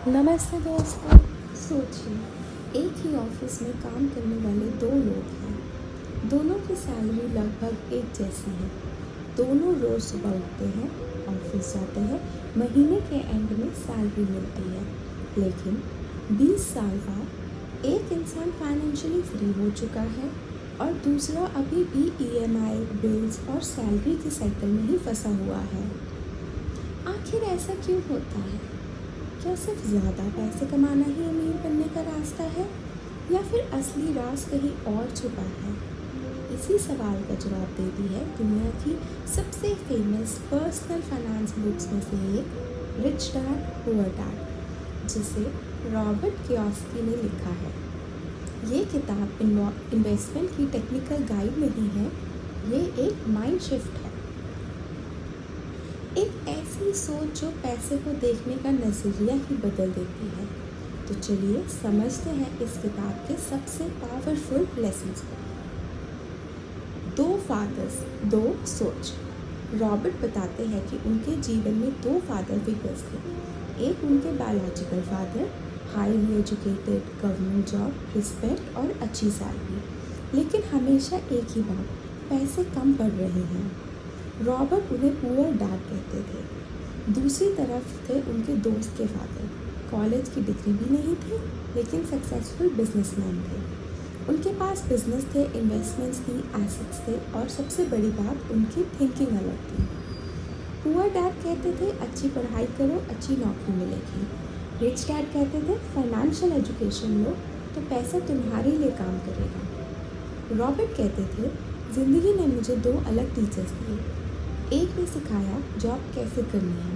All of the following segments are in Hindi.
नमस्ते दोस्तों। सोचिए, एक ही ऑफिस में काम करने वाले दो लोग हैं। दोनों की सैलरी लगभग एक जैसी है। दोनों रोज़ सुबह उठते हैं, ऑफिस जाते हैं, महीने के एंड में सैलरी मिलती है। लेकिन 20 साल बाद एक इंसान फाइनेंशियली फ्री हो चुका है और दूसरा अभी भी ईएमआई, बिल्स और सैलरी के साइकिल में ही फंसा हुआ है। आखिर ऐसा क्यों होता है? क्या सिर्फ ज़्यादा पैसे कमाना ही अमीर बनने का रास्ता है, या फिर असली राज कहीं और छुपा है? इसी सवाल का जवाब देती है दुनिया की सबसे फेमस पर्सनल फाइनेंस बुक्स में से एक, रिच डैड पुअर डैड, जिसे रॉबर्ट कियोसाकी ने लिखा है। ये किताब इन्वेस्टमेंट की टेक्निकल गाइड नहीं है, ये एक माइंड शिफ्ट है। एक ऐसी सोच जो पैसे को देखने का नज़रिया ही बदल देती है। तो चलिए समझते हैं इस किताब के सबसे पावरफुल लेसन्स को। दो फादर्स, दो सोच। रॉबर्ट बताते हैं कि उनके जीवन में दो फादर फिगर्स थे। एक उनके biological father, highly educated, government job, respect और अच्छी सैलरी, लेकिन हमेशा एक ही बात, पैसे कम पड़ रहे हैं। रॉबर्ट उन्हें पुअर डैड कहते थे। दूसरी तरफ थे उनके दोस्त के फादर, कॉलेज की डिग्री भी नहीं थी लेकिन सक्सेसफुल बिजनेसमैन थे। उनके पास बिजनेस थे, इन्वेस्टमेंट्स थी, एसेट्स थे और सबसे बड़ी बात, उनकी थिंकिंग अलग थी। पुअर डैड कहते थे अच्छी पढ़ाई करो, अच्छी नौकरी मिलेगी। रिच डैड कहते थे फाइनेंशियल एजुकेशन लो तो पैसा तुम्हारे लिए काम करेगा। रॉबर्ट कहते थे ज़िंदगी ने मुझे दो अलग टीचर्स दिए। एक ने सिखाया जॉब कैसे करनी है,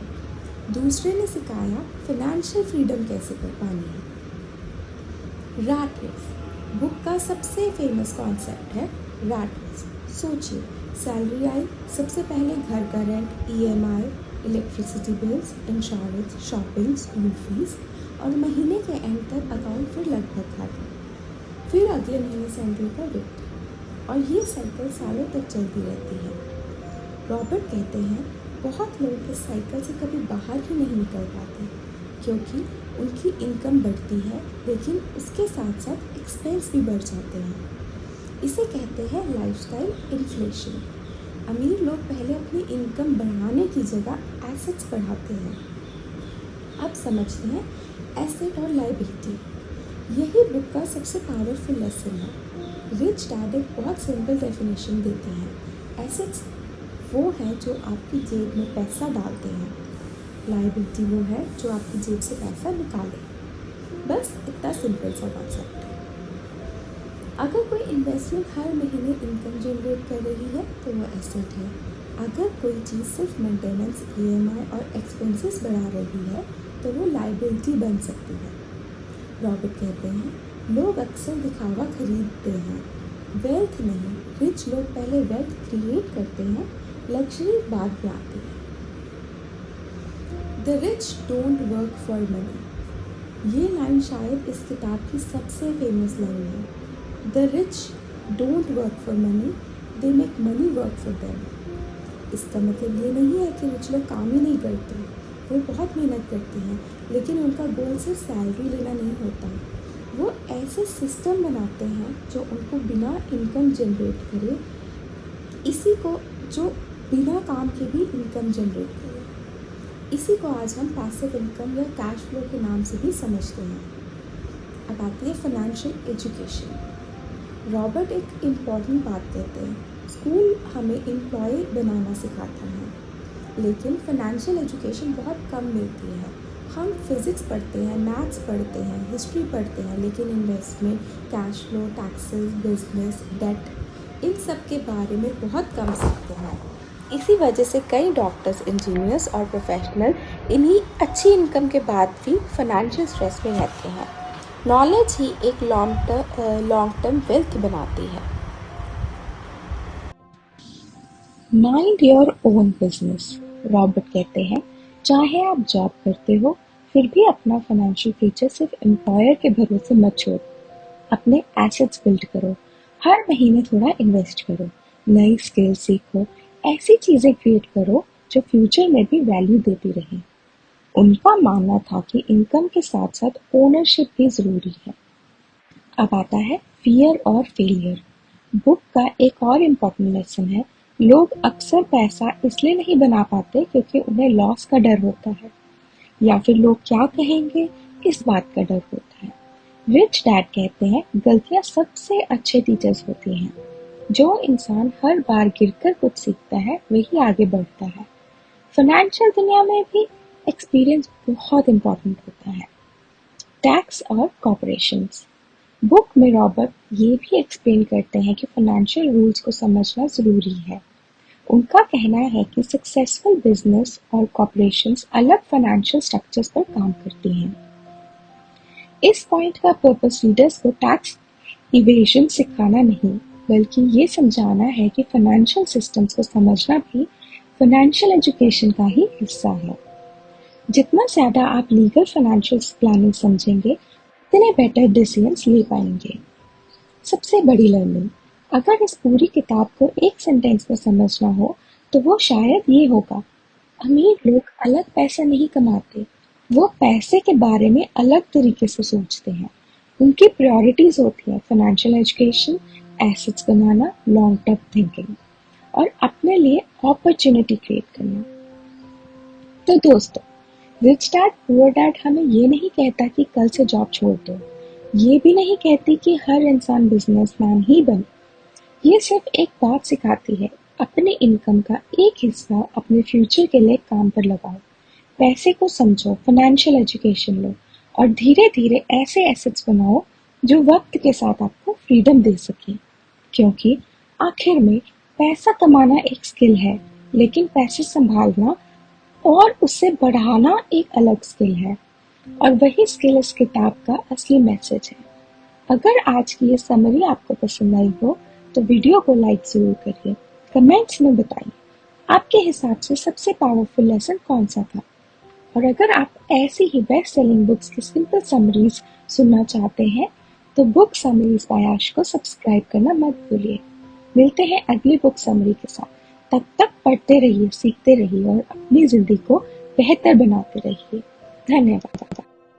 दूसरे ने सिखाया फाइनेंशियल फ्रीडम कैसे कर पानी है। रैट रेस बुक का सबसे फेमस कॉन्सेप्ट है। रैट रेस, सोचिए, सैलरी आई, सबसे पहले घर का rent, EMI, electricity bills, insurance, shopping, school fees और महीने के एंड तक अकाउंट फिर लगभग खाली। फिर अगले महीने सैलरी का वेट, और ये साइकिल सालों तक चलती रहती है। रॉबर्ट कहते हैं बहुत लोग इस साइकिल से कभी बाहर ही नहीं निकल पाते, क्योंकि उनकी इनकम बढ़ती है लेकिन उसके साथ साथ एक्सपेंस भी बढ़ जाते हैं। इसे कहते हैं लाइफस्टाइल इन्फ्लेशन। अमीर लोग पहले अपनी इनकम बढ़ाने की जगह एसेट्स बढ़ाते हैं। अब समझते हैं एसेट और लायबिलिटी। यही बुक का सबसे पावरफुल लेसन है। रिच डैड एक बहुत सिंपल डेफिनेशन देते हैं। एसेट्स वो है जो आपकी जेब में पैसा डालते हैं, लायबिलिटी वो है जो आपकी जेब से पैसा निकाले। बस इतना सिंपल सा कॉन्सेप्ट है। अगर कोई इन्वेस्टमेंट हर महीने इनकम जनरेट कर रही है तो वो एसेट है। अगर कोई चीज़ सिर्फ मेंटेनेंस, ईएमआई और एक्सपेंसेस बढ़ा रही है तो वो लायबिलिटी बन सकती है। रॉबर्ट कहते हैं लोग अक्सर दिखावा खरीदते हैं, वेल्थ नहीं। रिच लोग पहले वेल्थ क्रिएट करते हैं, लग्जरी बाद में आती है। The rich don't work for money, ये लाइन शायद इस किताब की सबसे फेमस लाइन है। The rich don't work for money, they make money work for them. इसका मतलब ये नहीं है कि रिच लोग काम ही नहीं करते, वो बहुत मेहनत करते हैं, लेकिन उनका गोल सिर्फ सैलरी लेना नहीं होता। वो ऐसे सिस्टम बनाते हैं जो उनको बिना इनकम जनरेट करे, इसी को जो बिना काम के भी इनकम जनरेट करे। इसी को आज हम पैसिव इनकम या कैश फ्लो के नाम से भी समझते हैं। अब आती है फाइनेंशियल एजुकेशन। रॉबर्ट एक इम्पॉर्टेंट बात कहते हैं, स्कूल हमें एम्प्लॉय बनाना सिखाता है लेकिन फाइनेंशियल एजुकेशन बहुत कम मिलती है। हम फिज़िक्स पढ़ते हैं, मैथ्स पढ़ते हैं, हिस्ट्री पढ़ते हैं, लेकिन investment, cash flow, taxes, business, debt, इन सब के बारे में बहुत कम सीखते हैं। इसी वजह से कई डॉक्टर्स, इंजीनियर्स और प्रोफेशनल इन्हीं अच्छी इनकम के बाद भी फाइनेंशियल स्ट्रेस में रहते हैं। नॉलेज ही एक लॉन्ग टर्म वेल्थ बनाती है। Mind your own business. Robert कहते हैं चाहे आप जॉब करते हो फिर भी अपना फाइनेंशियल फ्यूचर सिर्फ एम्प्लॉयर के भरोसे मत छोड़ो। अपने एसेट्स बिल्ड करो, हर महीने थोड़ा इन्वेस्ट करो, नई स्किल सीखो, ऐसी चीज़ें क्रिएट करो जो फ्यूचर में भी वैल्यू देती रहें। उनका मानना था कि इनकम के साथ साथ ओनरशिप भी जरूरी है। अब आता है फियर और फेलियर। बुक का एक और इम्पोर्टेंट लेसन है, लोग अक्सर पैसा इसलिए नहीं बना पाते क्योंकि उन्हें लॉस का डर होता है या फिर लोग क्या कहेंगे इस बात का डर होता है। रिच डैड कहते हैं गलतियां सबसे अच्छे टीचर्स होती हैं। जो इंसान हर बार गिरकर कुछ सीखता है वही आगे बढ़ता है। फाइनेंशियल दुनिया में भी एक्सपीरियंस बहुत इम्पोर्टेंट होता है। टैक्स और कॉर्पोरेशंस। बुक में रॉबर्ट ये भी एक्सप्लेन करते हैं कि फाइनेंशियल रूल्स को समझना जरूरी है। उनका कहना है कि सक्सेसफुल बिजनेस और कॉर्पोरेशंस अलग फाइनेंशियल स्ट्रक्चर्स पर काम करती हैं। इस पॉइंट का पर्पस लीडर्स को टैक्स इवेजन सिखाना नहीं बल्कि ये समझाना है कि फाइनेंशियल सिस्टम्स को समझना भी फाइनेंशियल एजुकेशन का ही हिस्सा है। जितना ज्यादा आप लीगल फाइनेंशियल प्लानिंग समझेंगे उतने बेटर डिसीजंस ले पाएंगे। सबसे बड़ी लर्निंग, अगर इस पूरी किताब को एक सेंटेंस में समझना हो तो वो शायद ये होगा, अमीर लोग अलग पैसा नहीं कमाते, वो पैसे के बारे में अलग तरीके से सोचते हैं। उनकी प्रायोरिटीज होती है फाइनेंशियल एजुकेशन, एसेट्स बनाना, लॉन्ग टर्म थिंकिंग और अपने लिए अपॉर्चुनिटी क्रिएट करना। तो दोस्तों, रिच डैड पुअर डैड हमें ये नहीं कहता कि कल से जॉब छोड़ दो, ये भी नहीं कहती कि हर इंसान बिजनेसमैन ही बने। ये सिर्फ एक बात सिखाती है, अपने इनकम का एक हिस्सा अपने फ्यूचर के लिए काम पर लगाओ, पैसे को समझो, फाइनेंशियल एजुकेशन लो और धीरे धीरे ऐसे एसेट्स बनाओ जो वक्त के साथ आपको फ्रीडम दे सके। क्योंकि आखिर में पैसा कमाना एक स्किल है, लेकिन पैसे संभालना और उसे बढ़ाना एक अलग स्किल है और वही स्किल इस किताब का असली मैसेज है। अगर आज की ये समरी आपको पसंद आई हो तो वीडियो को लाइक जरूर करिए। कमेंट्स में बताइए आपके हिसाब से सबसे पावरफुल लेसन कौन सा था। और अगर आप ऐसी ही बेस्ट सेलिंग बुक्स की सिंपल समरीज सुनना चाहते हैं तो बुक समरीज बाय आश को सब्सक्राइब करना मत भूलिए। मिलते हैं अगली बुक समरी के साथ। तब तक पढ़ते रहिए, सीखते रहिए और अपनी जिंदगी को बेहतर बनाते रहिए। धन्यवाद।